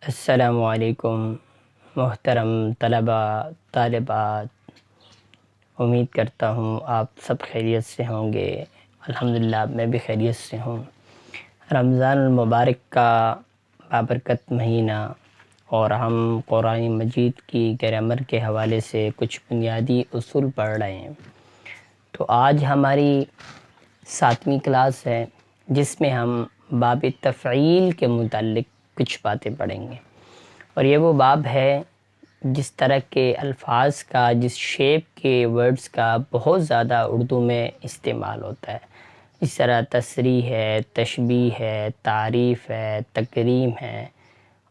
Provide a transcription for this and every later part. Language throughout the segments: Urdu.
السلام علیکم محترم طلبہ طالبات، امید کرتا ہوں آپ سب خیریت سے ہوں گے۔ الحمدللہ میں بھی خیریت سے ہوں۔ رمضان المبارک کا بابرکت مہینہ اور ہم قرآن مجید کی گرامر کے حوالے سے کچھ بنیادی اصول پڑھ رہے ہیں۔ تو آج ہماری 7ویں کلاس ہے جس میں ہم باب تفعیل کے متعلق کچھ باتیں پڑھیں گے، اور یہ وہ باب ہے جس طرح کے الفاظ کا، جس شیپ کے ورڈز کا بہت زیادہ اردو میں استعمال ہوتا ہے۔ اس طرح تصریح ہے، تشبیہ ہے، تعریف ہے، تکریم ہے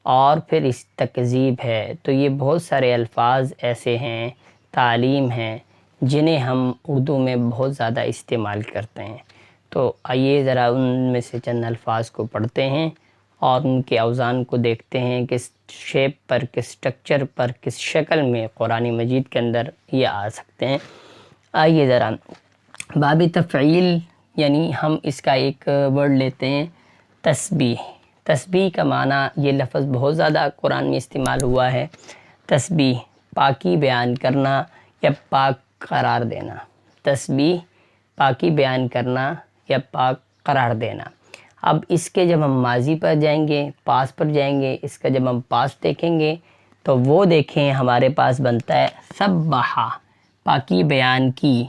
اور پھر اس تکذیب ہے۔ تو یہ بہت سارے الفاظ ایسے ہیں، تعلیم ہیں، جنہیں ہم اردو میں بہت زیادہ استعمال کرتے ہیں۔ تو آئیے ذرا ان میں سے چند الفاظ کو پڑھتے ہیں اور ان کے اوزان کو دیکھتے ہیں، کس شیپ پر، کس سٹرکچر پر، کس شکل میں قرآن مجید کے اندر یہ آ سکتے ہیں۔ آئیے ذرا باب تفعیل، یعنی ہم اس کا ایک ورڈ لیتے ہیں تسبیح۔ تسبیح کا معنی، یہ لفظ بہت زیادہ قرآن میں استعمال ہوا ہے۔ تسبیح پاکی بیان کرنا یا پاک قرار دینا۔ تسبیح پاکی بیان کرنا یا پاک قرار دینا۔ اب اس کے جب ہم ماضی پر جائیں گے، پاس پر جائیں گے، اس کا جب ہم پاس دیکھیں گے تو وہ دیکھیں ہمارے پاس بنتا ہے سبحا، پاکی بیان کی،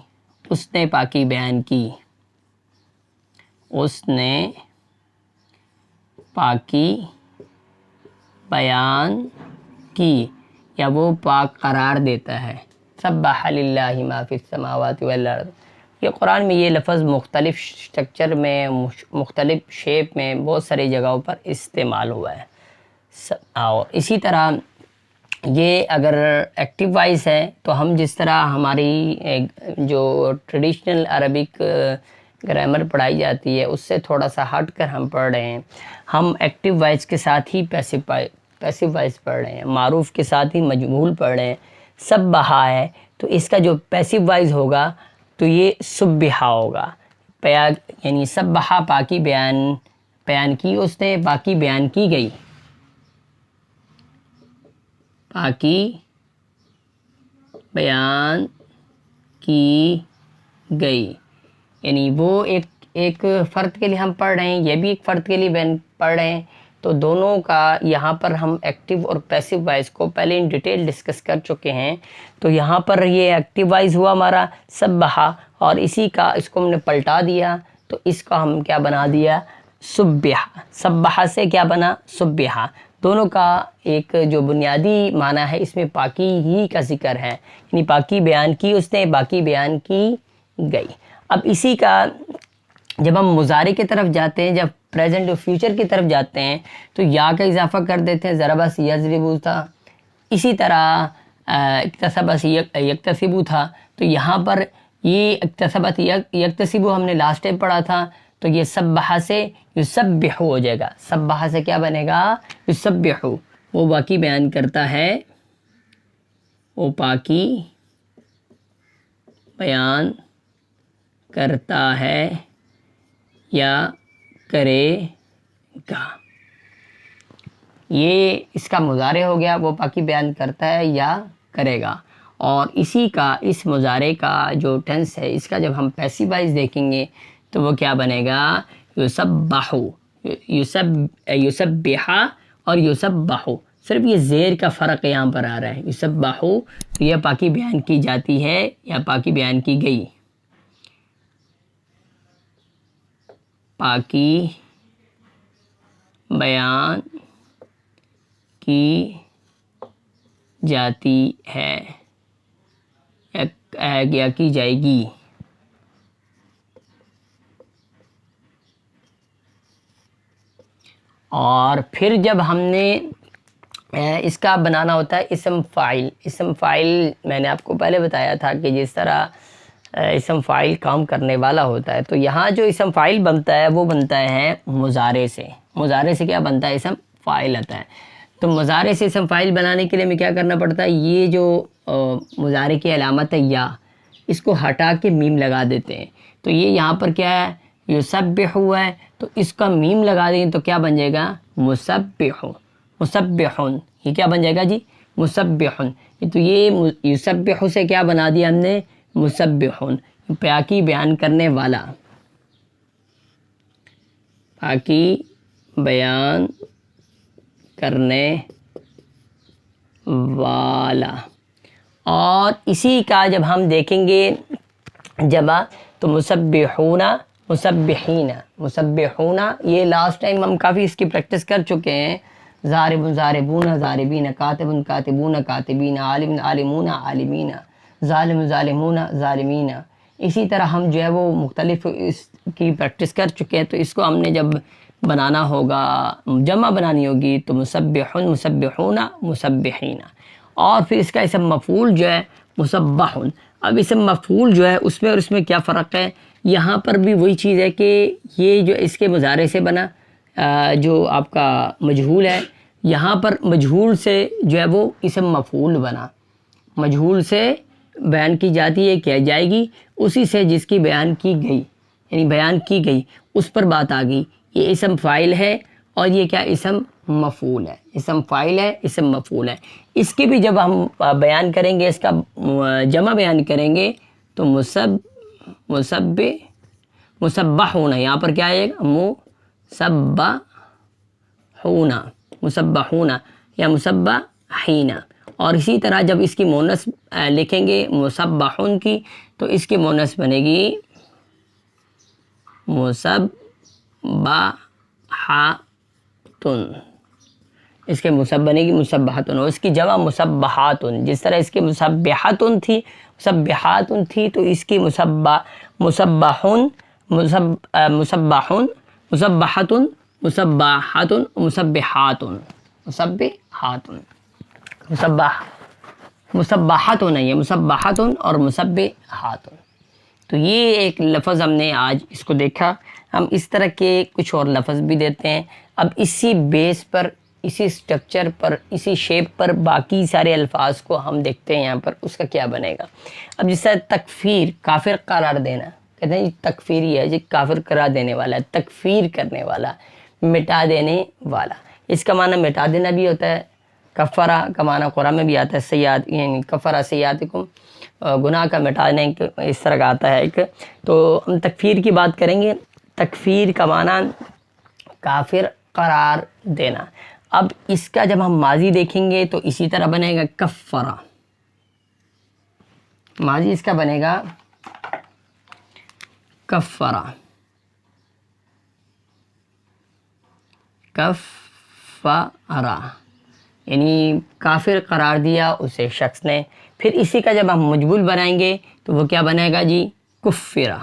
اس نے پاکی بیان کی، اس نے پاکی بیان کی، یا وہ پاک قرار دیتا ہے۔ سبح للہ ما فی السماوات والارض۔ یہ قرآن میں یہ لفظ مختلف سٹرکچر میں، مختلف شیپ میں بہت ساری جگہوں پر استعمال ہوا ہے۔ اور اسی طرح یہ اگر ایکٹیو وائز ہے تو ہم جس طرح ہماری جو ٹریڈیشنل عربک گرامر پڑھائی جاتی ہے اس سے تھوڑا سا ہٹ کر ہم پڑھ رہے ہیں۔ ہم ایکٹیو وائز کے ساتھ ہی پیسیو وائز پڑھ رہے ہیں، معروف کے ساتھ ہی مجمول پڑھ رہے ہیں۔ سبحا ہے تو اس کا جو پیسیو وائز ہوگا تو یہ سبحا ہوگا، یعنی سبحا پاکی بیان کی، اس نے پاکی بیان کی گئی، پاکی بیان کی گئی، یعنی وہ ایک فرد کے لیے ہم پڑھ رہے ہیں، یہ بھی ایک فرد کے لیے پڑھ رہے ہیں۔ تو دونوں کا یہاں پر ہم ایکٹیو اور پیسیو وائز کو پہلے ان ڈیٹیل ڈسکس کر چکے ہیں۔ تو یہاں پر یہ ایکٹیو وائز ہوا ہمارا سبحا، اور اسی کا اس کو ہم نے پلٹا دیا تو اس کا ہم کیا بنا دیا، سبحا۔ سبحا سے کیا بنا، سبحا۔ دونوں کا ایک جو بنیادی معنی ہے اس میں پاکی ہی کا ذکر ہے، یعنی پاکی بیان کی، اس نے پاکی بیان کی گئی۔ اب اسی کا جب ہم مضارع کی طرف جاتے ہیں، جب پریزنٹ اور فیوچر کی طرف جاتے ہیں تو یا کا اضافہ کر دیتے ہیں، ضربا سے یضربو تھا، اسی طرح اکتسب سے یکتسبو تھا، تو یہاں پر یہ اکتسبت یکتسبو ہم نے لاسٹ ٹائم پڑھا تھا، تو یہ سبحا سے یسبحو ہو جائے گا۔ سبحا سے کیا بنے گا، یسبحو، وہ باقی بیان کرتا ہے، وہ پاکی بیان کرتا ہے یا کرے گا۔ یہ اس کا مضارع ہو گیا، وہ پاکی بیان کرتا ہے یا کرے گا۔ اور اسی کا، اس مضارع کا جو ٹینس ہے، اس کا جب ہم پیسیو وائز دیکھیں گے تو وہ کیا بنے گا، یسبحو، یسبحا اور یسبحو، صرف یہ زیر کا فرق یہاں پر آ رہا ہے۔ یسبحو تو یہ پاکی بیان کی جاتی ہے یا پاکی بیان کی گئی، پاکی بیان کی جاتی ہے یا کی جائے گی۔ اور پھر جب ہم نے اس کا بنانا ہوتا ہے اسم فاعل۔ اسم فاعل میں نے آپ کو پہلے بتایا تھا کہ جس طرح اسم فاعل کام کرنے والا ہوتا ہے، تو یہاں جو اسم فاعل بنتا ہے وہ بنتا ہے مضارع سے۔ مضارع سے کیا بنتا ہے، اسم فاعل آتا ہے۔ تو مضارع سے اسم فاعل بنانے کے لیے ہمیں کیا کرنا پڑتا ہے، یہ جو مضارع کی علامت ہے یا، اس کو ہٹا کے میم لگا دیتے ہیں۔ تو یہ یہاں پر کیا ہے، یسبح ہوا ہے، تو اس کا میم لگا دیں تو کیا بن جائے گا، مسبح۔ مسبحن، یہ کیا بن جائے گا جی؟ مسبحن۔ تو یہ یسبح سے کیا بنا دیا ہم نے؟ مسبحن، پاکی بیان کرنے والا، پاکی بیان کرنے والا۔ اور اسی کا جب ہم دیکھیں گے جمع تو مسبحون، مسبحین، مسبحون، یہ لاسٹ ٹائم ہم کافی اس کی پریکٹس کر چکے ہیں۔ ضارب ضاربون ضاربین، کاتب کاتبون کاتبین، عالم عالمون عالمین، ظالم ظالمون ظالمین۔ اسی طرح ہم جو ہے وہ مختلف اس کی پریکٹس کر چکے ہیں، تو اس کو ہم نے جب بنانا ہوگا، جمع بنانی ہوگی تو مسبحون، مسبحون، مسبحین۔ اور پھر اس کا اسم مفعول جو ہے مسبحن۔ اب اسم مفعول جو ہے اس میں اور اس میں کیا فرق ہے؟ یہاں پر بھی وہی چیز ہے کہ یہ جو اس کے مضارع سے بنا جو آپ کا مجہول ہے، یہاں پر مجہول سے جو ہے وہ اسم مفعول بنا، مجہول سے بیان کی جاتی ہے، کیا جائے گی اسی سے جس کی بیان کی گئی، یعنی بیان کی گئی اس پر بات آ گئی۔ یہ اسم فاعل ہے اور یہ کیا اسم مفعول ہے، اسم فاعل ہے، اسم مفعول ہے۔ اس کی بھی جب ہم بیان کریں گے، اس کا جمع بیان کریں گے تو مسبحون، یہاں پر کیا آئے گا؟ مسبحون، مسبحون یا مسبحین۔ اور اسی طرح جب اس کی مونث لکھیں گے مسبحون کی تو اس کی مونث بنے گی مسبحاتن، اس کے مصب بنے گی مسبحاتن، اور اس کی جمع مسبحاتن۔ جس طرح اس کی مسبحاتن تھی، مسبحاتن تھی، تو اس کی مسبحون، مسبحون، مسبحاتن، مسبحاتن، مسبحاتن، مسبحاتن، مسبحاتن نہیں ہے، مسبحاتن اور مسبحاتن۔ تو یہ ایک لفظ ہم نے آج اس کو دیکھا۔ ہم اس طرح کے کچھ اور لفظ بھی دیتے ہیں۔ اب اسی بیس پر، اسی سٹرکچر پر، اسی شیپ پر باقی سارے الفاظ کو ہم دیکھتے ہیں یہاں پر اس کا کیا بنے گا۔ اب جس طرح تکفیر، کافر قرار دینا، کہتے ہیں تکفیری ہے جی، کافر قرار دینے والا، تکفیر کرنے والا، مٹا دینے والا۔ اس کا معنی مٹا دینا بھی ہوتا ہے، کفرہ کا معنی قرآن میں بھی آتا ہے، سیئات، یعنی کفرہ سیئاتکم، گناہ کا مٹانے اس طرح کا آتا ہے ایک۔ تو ہم تکفیر کی بات کریں گے۔ تکفیر کا معنی کافر قرار دینا۔ اب اس کا جب ہم ماضی دیکھیں گے تو اسی طرح بنے گا کفرہ، ماضی اس کا بنے گا کفرہ، کفرہ، یعنی کافر قرار دیا اسے شخص نے۔ پھر اسی کا جب ہم مجبول بنائیں گے تو وہ کیا بنے گا جی؟ کفرہ،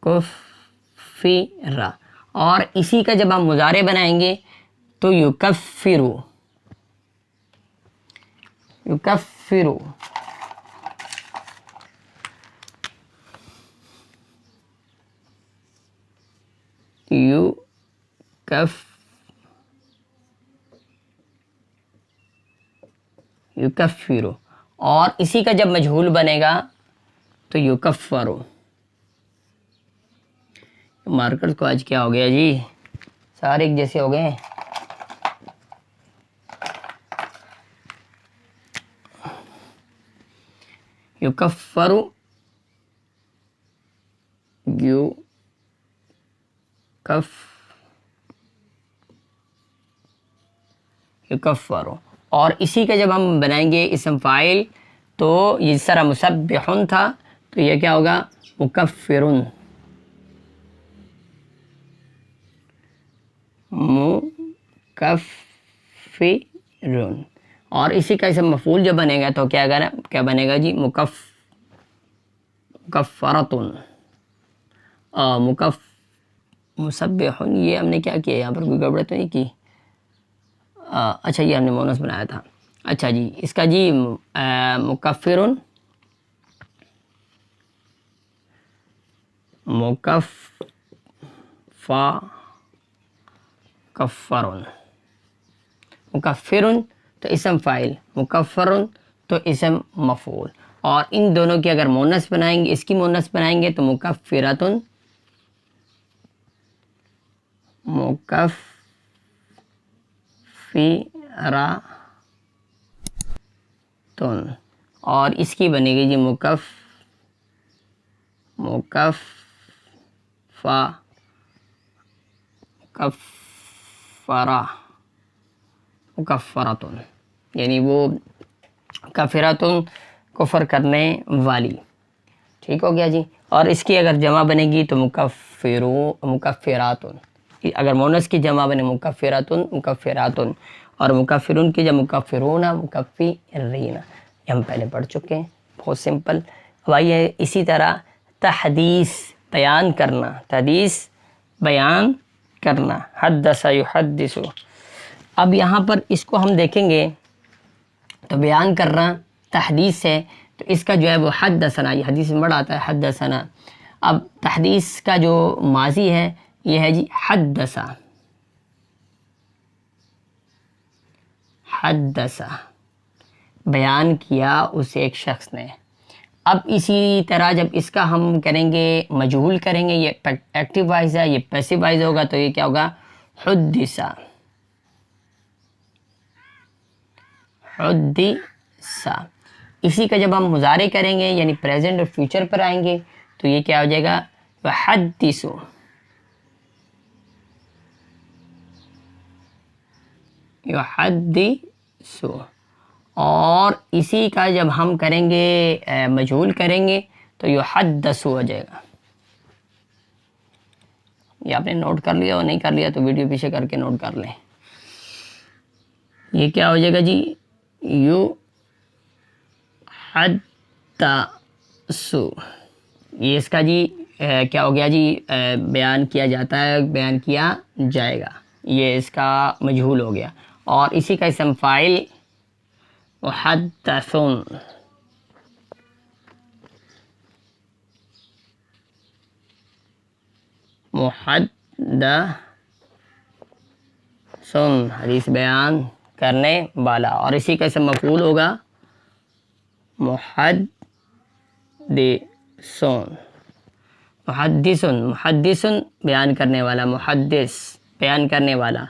کفرہ۔ اور اسی کا جب ہم مضارع بنائیں گے تو یکفرو، یکفرو، یکفرو۔ اور اسی کا جب مجہول بنے گا تو یکفرو۔ مارکرز کو آج کیا ہو گیا جی؟ سارے ایک جیسے ہو گئے ہیں۔ یکفرو، یکفرو۔ اور اسی کا جب ہم بنائیں گے اسم فاعل تو یہ اس طرح مسبحن تھا تو یہ کیا ہوگا؟ مکفرن، مکفرن۔ اور اسی کا اسم مفعول جو بنے گا تو کیا بنے گا جی؟ مکفرتن، مسبحن۔ یہ ہم نے کیا کیا یہاں پر؟ کوئی گڑبڑ تو نہیں کی؟ اچھا یہ ہم نے مونس بنایا تھا۔ اچھا جی، اس کا جی مکفرن، کفرن، مکفرن تو اسم فاعل، مکفرن تو اسم مفعول۔ اور ان دونوں کی اگر مونس بنائیں گے، اس کی مونس بنائیں گے تو مکفرتن، مکفراتن، اور اس کی بنے گی جی مکفراتن، یعنی وہ کفراتن کفر کرنے والی. ٹھیک ہو گیا جی. اور اس کی اگر جمع بنے گی تو مکفراتن. اگر مونس کی جمع بنے مکفراتن، اور مکفرون کی جمع مکفرون مکفرین. یہ ہم پہلے پڑھ چکے ہیں، بہت سمپل. اب آئیے اسی طرح تحدیث بیان کرنا، حدث یحدث. اب یہاں پر اس کو ہم دیکھیں گے تو بیان کرنا تحدیث ہے، تو اس کا جو ہے وہ حدثنا، یہ حدیث میں بڑا آتا ہے حدثنا. اب تحدیث کا جو ماضی ہے یہ ہے جی حدثا، بیان کیا اسے ایک شخص نے. اب اسی طرح جب اس کا ہم کریں گے مجہول کریں گے، یہ ایکٹیو وائز ہے، یہ پیسیو وائز ہوگا، تو یہ کیا ہوگا حدثا. اسی کا جب ہم مضارع کریں گے یعنی پریزنٹ اور فیوچر پر آئیں گے تو یہ کیا ہو جائے گا یحدث. اور اسی کا جب ہم کریں گے مجہول کریں گے تو یحدث ہو جائے گا. یہ آپ نے نوٹ کر لیا اور نہیں کر لیا تو ویڈیو پیچھے کر کے نوٹ کر لیں. یہ کیا ہو جائے گا جی یحدث. یہ اس کا جی کیا ہو گیا جی بیان کیا جاتا ہے، بیان کیا جائے گا، یہ اس کا مجہول ہو گیا. اور اسی کا اسم فاعل محدثن، حدیث بیان کرنے والا. اور اسی کا اسم مفعول ہوگا محدثن بیان کرنے والا، محدث بیان کرنے والا،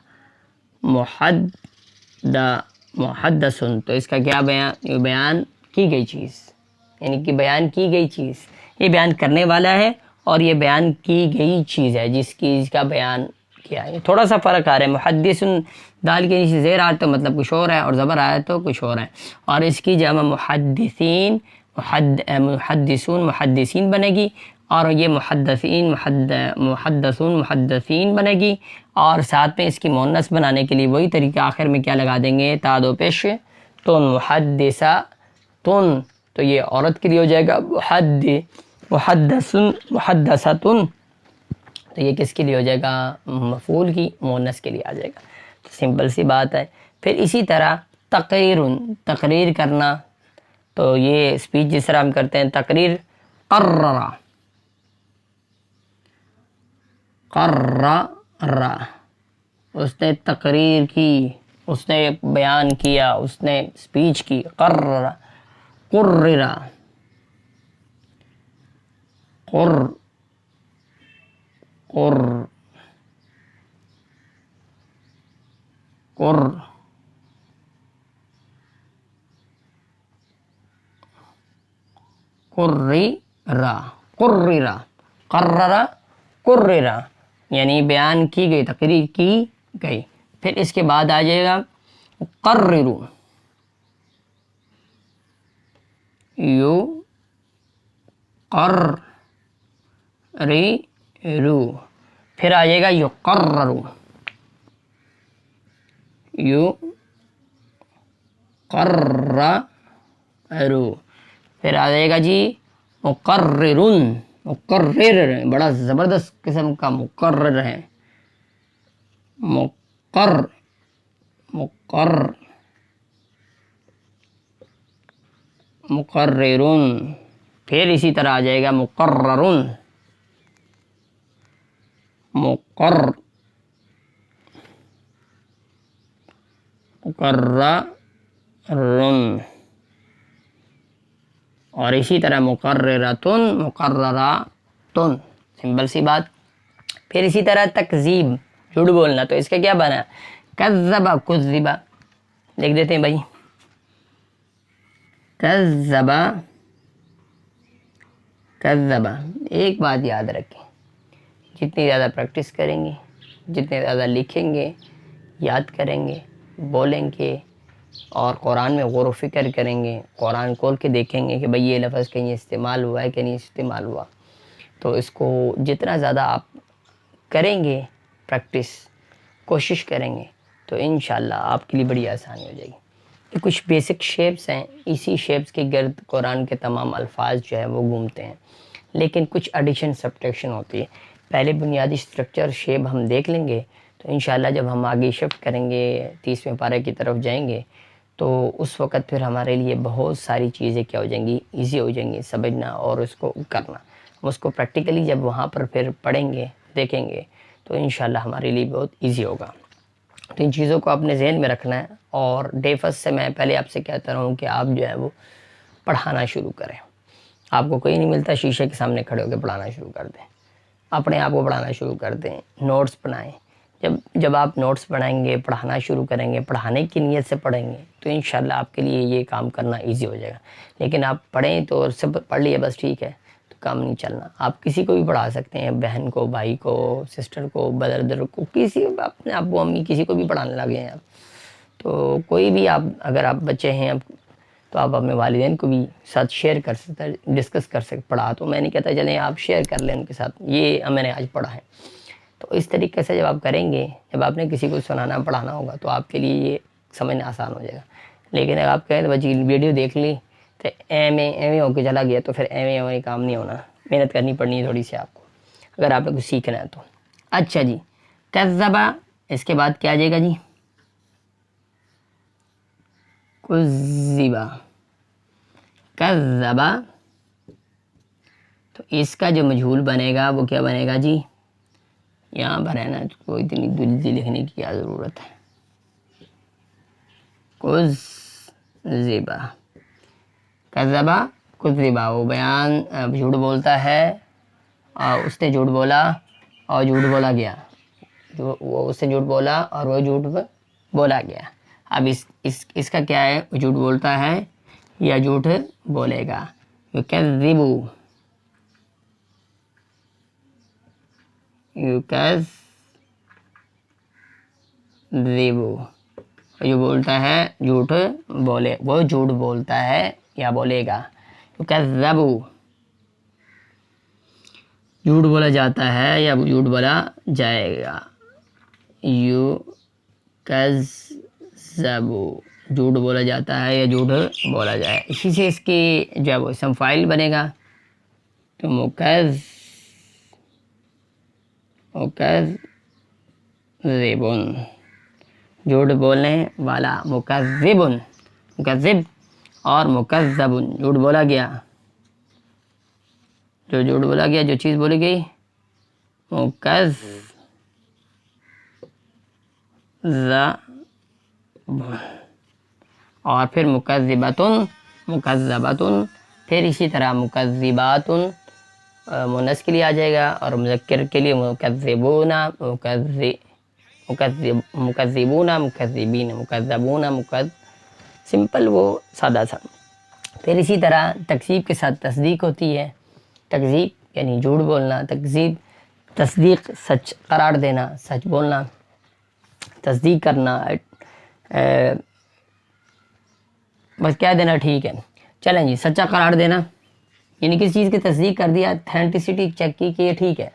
محدثن. تو اس کا کیا بیان کی گئی چیز، یعنی کہ بیان کی گئی چیز، یہ بیان کرنے والا ہے اور یہ بیان کی گئی چیز ہے جس کا بیان کیا ہے. تھوڑا سا فرق آ رہا ہے، محدثن دال کے نیچے زیر آئے تو مطلب کچھ اور ہے، اور زبر آئے تو کچھ اور ہے. اور اس کی جمع محدثین، محدثون محدثین بنے گی، اور یہ محدثون محدثین بنے گی. اور ساتھ میں اس کی مؤنث بنانے کے لیے وہی طریقہ، آخر میں کیا لگا دیں گے تا دو پیش تن، محدثاتن. تو یہ عورت کے لیے ہو جائے گا محدثاتن. تو یہ کس کے لیے ہو جائے گا مفعول کی مؤنث کے لیے آ جائے گا. تو سمپل سی بات ہے. پھر اسی طرح تقریر کرنا، تو یہ اسپیچ جس طرح ہم کرتے ہیں تقریر. قرر، اس نے تقریر کی، اس نے بیان کیا، اس نے اسپیچ کی. قرر، قرر، یعنی بیان کی گئی، تقریر کی گئی. پھر اس کے بعد آ جائے گا قرروا، پھر آ جائے گا یقرر، پھر آ جائے گا جی مقررن، مقرر، بڑا زبردست قسم کا مقرر ہے. مقررن. پھر اسی طرح آ جائے گا مقررن، مقررن. اور اسی طرح مقرراتن. سمپل سی بات. پھر اسی طرح تکذیب، جھوٹ بولنا، تو اس کا کیا بنا کذبا کذبا لکھ دیتے ہیں بھائی، کذبا کذبا۔ ایک بات یاد رکھیں، جتنی زیادہ پریکٹس کریں گے، جتنے زیادہ لکھیں گے، یاد کریں گے، بولیں گے، اور قرآن میں غور و فکر کریں گے، قرآن کھول کے دیکھیں گے کہ بھئی یہ لفظ کہیں استعمال ہوا ہے کہ نہیں استعمال ہوا، تو اس کو جتنا زیادہ آپ کریں گے پریکٹس، کوشش کریں گے، تو انشاءاللہ آپ کے لیے بڑی آسانی ہو جائے گی۔ یہ کچھ بیسک شیپس ہیں، اسی شیپس کے گرد قرآن کے تمام الفاظ جو ہے وہ گھومتے ہیں، لیکن کچھ ایڈیشن سبٹریکشن ہوتی ہے۔ پہلے بنیادی سٹرکچر شیپ ہم دیکھ لیں گے، تو انشاءاللہ جب ہم آگے شفٹ کریں گے 30ویں پارے کی طرف جائیں گے، تو اس وقت پھر ہمارے لیے بہت ساری چیزیں کیا ہو جائیں گی، ایزی ہو جائیں گی سمجھنا اور اس کو کرنا۔ ہم اس کو پریکٹیکلی جب وہاں پر پھر پڑھیں گے، دیکھیں گے، تو انشاءاللہ ہمارے لیے بہت ایزی ہوگا۔ تو ان چیزوں کو اپنے ذہن میں رکھنا ہے، اور ڈے فرسٹ سے میں پہلے آپ سے کہتا رہا ہوں کہ آپ جو ہے وہ پڑھانا شروع کریں۔ آپ کو کوئی نہیں ملتا، شیشے کے سامنے کھڑے ہو کے پڑھانا شروع کر دیں، اپنے آپ کو پڑھانا شروع کر دیں، نوٹس بنائیں۔ جب آپ نوٹس بنائیں گے، پڑھانا شروع کریں گے، پڑھانے کی نیت سے پڑھیں گے، تو انشاءاللہ آپ کے لیے یہ کام کرنا ایزی ہو جائے گا۔ لیکن آپ پڑھیں تو سب پڑھ لیے بس ٹھیک ہے، تو کام نہیں چلنا۔ آپ کسی کو بھی پڑھا سکتے ہیں، بہن کو، بھائی کو، سسٹر کو، بردر کو، کسی اپنے ابو امی کسی کو بھی پڑھانے لگے ہیں آپ، تو کوئی بھی آپ اگر آپ بچے ہیں تو آپ اپنے والدین کو بھی ساتھ شیئر کر سکتے ہیں، ڈسکس کر سکتے۔ پڑھا تو میں نہیں کہتا چلیں آپ شیئر کر لیں ان کے ساتھ، یہ میں نے آج پڑھا ہے۔ تو اس طریقے سے جب آپ کریں گے، جب آپ نے کسی کو سنانا پڑھانا ہوگا، تو آپ کے لیے یہ سمجھنا آسان ہو جائے گا۔ لیکن اگر آپ کہیں تو بچی ویڈیو دیکھ لی تو ایویں ہو کے چلا گیا، تو پھر ایویں کام نہیں ہونا، محنت کرنی پڑنی ہے تھوڑی سی آپ کو، اگر آپ نے کچھ سیکھنا ہے تو۔ اچھا جی، کذبا، اس کے بعد کیا آ جائے گا جی؟ کذبا، کذبا، تو اس کا جو مجہول بنے گا وہ کیا بنے گا جی؟ یہاں پر ہے نا، کوئی اتنی جلدی لکھنے کی کیا ضرورت ہے؟ کذبا، کذبا کذبا، وہ بیان جھوٹ بولتا ہے، اور اس نے جھوٹ بولا اور جھوٹ بولا گیا، وہ اس نے جھوٹ بولا اور وہ جھوٹ بولا گیا۔ اب اس کا کیا ہے؟ جھوٹ بولتا ہے یا جھوٹ بولے گا؟ یکذبو، یکذبو، جو بولتا ہے جھوٹ بولے، وہ جھوٹ بولتا ہے یا بولے گا؟ یکذبو، جھوٹ بولا جاتا ہے یا جھوٹ بولا جائے گا؟ یکذبو، جھوٹ بولا جاتا ہے یا جھوٹ بولا جائے۔ اسی سے اس کی جو ہے وہ اسم فاعل بنے گا، تو مکذبن، جھوٹ بولنے والا، مکذبن، مکذب اور مکذبن، جھوٹ بولا گیا، جو جھوٹ بولا گیا، جو چیز بولی گئی، مکذب، اور پھر مکذباتن، مکذباتن، پھر اسی طرح مکذباتن مؤنث کے لیے آ جائے گا، اور مذکر کے لیے مکذبون، مکذبون، مکذبین، مکذبون، سمپل، وہ سادہ سا۔ پھر اسی طرح تکذیب کے ساتھ تصدیق ہوتی ہے، تکذیب یعنی جھوٹ بولنا، تکذیب تصدیق سچ قرار دینا، سچ بولنا، تصدیق کرنا، بس کہہ دینا ٹھیک ہے، چلیں جی، سچا قرار دینا یعنی کسی چیز کی تصدیق کر دیا، اتھینٹسٹی چیک کی کہ یہ ٹھیک ہے،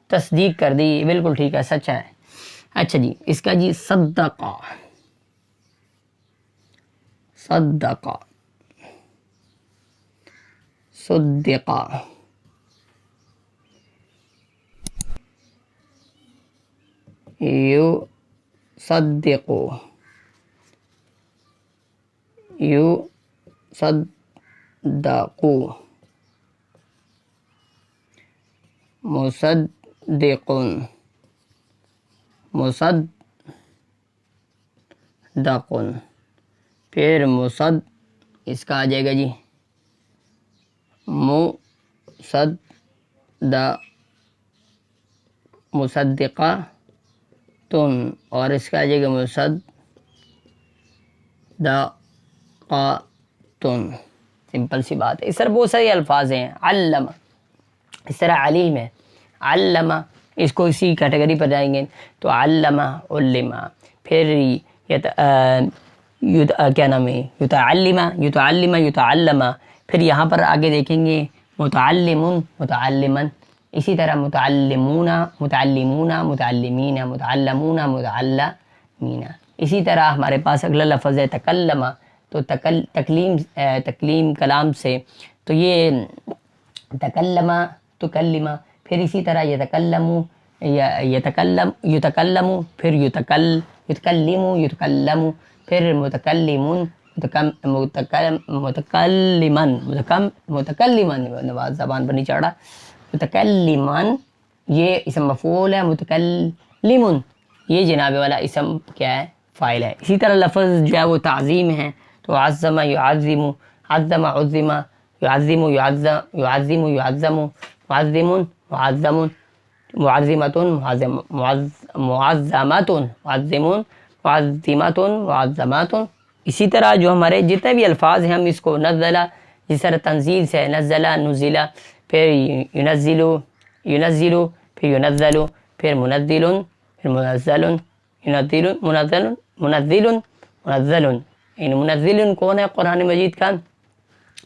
تصدیق کر دی، بالکل ٹھیک ہے، سچا ہے۔ اچھا جی، اس کا جی صدقہ، صدقہ، صدقہ، صدقو، صدقو، مصدقن، مصدقن، پھر اس کا آ جائے گا جی مصدقہ، اور اس کا آ جائے گا مصدقۃ، سمپل سی بات ہے۔ اس طرح بہت سارے الفاظ ہیں، علم، اس طرح علیم ہے، علم، اس کو اسی کیٹیگری پر جائیں گے تو علم، علم، پھر کیا نام ہے، یتعلم، یتعلم، یتعلم، پھر یہاں پر آگے دیکھیں گے متعلم، متعلمن، اسی طرح متعلمون، متعلمون، متعلمین، متعلمون، متعلمین۔ اسی طرح ہمارے پاس اگلا لفظ ہے تکلم، تو تکلیم کلام سے، تو یہ تکلم، تکلم، پھر اسی طرح یتکلم، یتکلم، پھر یتکلم، یتکلم، پھر متکلمون، متکلمن، زبان پر نہیں چڑھا، متکلمن یہ اسم مفعول ہے، متکلمن یہ جناب والا اسم کیا ہے، فاعل ہے۔ اسی طرح لفظ جو ہے وہ تعظیم ہے، تو عظم، یعظم، عظم، عظم، يعظم، يعظم، يعظم، يعظم، معظم، معظم، معظمة، معظمة، معظم، معظمة، معظمات۔ اسی طرح جو ہمارے جتنے بھی الفاظ ہیں ہم اس کو نزل، جس طرح تنزیل سے نزل، نزل، پھر ينزل، ينزل، پھر ينزل، پھر منزل، پھر منزل، ينزل، منزل، منزل، منزل، یعنی منزل کون ہے قرآن مجید کا؟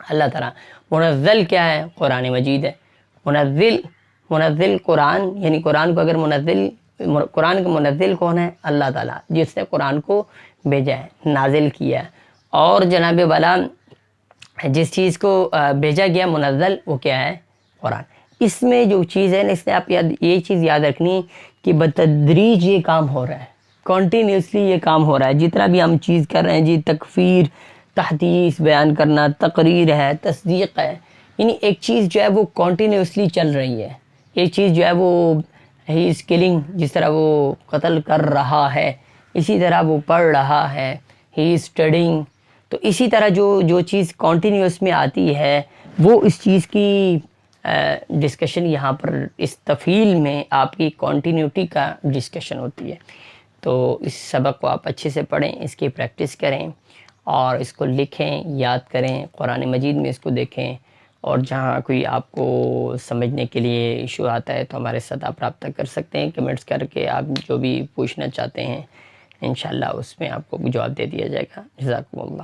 اللہ تعالیٰ۔ منزل کیا ہے؟ قرآن مجید ہے۔ منزل قرآن، یعنی قرآن کو اگر قرآن کا منزل کون ہے؟ اللہ تعالیٰ، جس نے قرآن کو بھیجا ہے، نازل کیا ہے۔ اور جناب والا جس چیز کو بھیجا گیا منزل وہ کیا ہے؟ قرآن۔ اس میں جو چیز ہے نا، اس میں آپ یہ چیز یاد رکھنی کہ بتدریج یہ کام ہو رہا ہے، کنٹینیوسلی یہ کام ہو رہا ہے۔ جتنا بھی ہم چیز کر رہے ہیں جی، تکفیر، تحدیث بیان کرنا، تقریر ہے، تصدیق ہے، یعنی ایک چیز جو ہے وہ کنٹینیوسلی چل رہی ہے۔ ایک چیز جو ہے وہ ہی از کلنگ، جس طرح وہ قتل کر رہا ہے، اسی طرح وہ پڑھ رہا ہے، ہی از اسٹڈنگ۔ تو اسی طرح جو چیز کنٹینیوس میں آتی ہے وہ اس چیز کی ڈسکشن یہاں پر اس تفعیل میں آپ کی کنٹینیوٹی کا ڈسکشن ہوتی ہے۔ تو اس سبق کو آپ اچھے سے پڑھیں، اس کی پریکٹس کریں اور اس کو لکھیں، یاد کریں، قرآن مجید میں اس کو دیکھیں، اور جہاں کوئی آپ کو سمجھنے کے لیے ایشو آتا ہے تو ہمارے ساتھ آپ رابطہ کر سکتے ہیں، کمنٹس کر کے آپ جو بھی پوچھنا چاہتے ہیں انشاءاللہ اس میں آپ کو جواب دے دیا جائے گا۔ جزاکم اللہ۔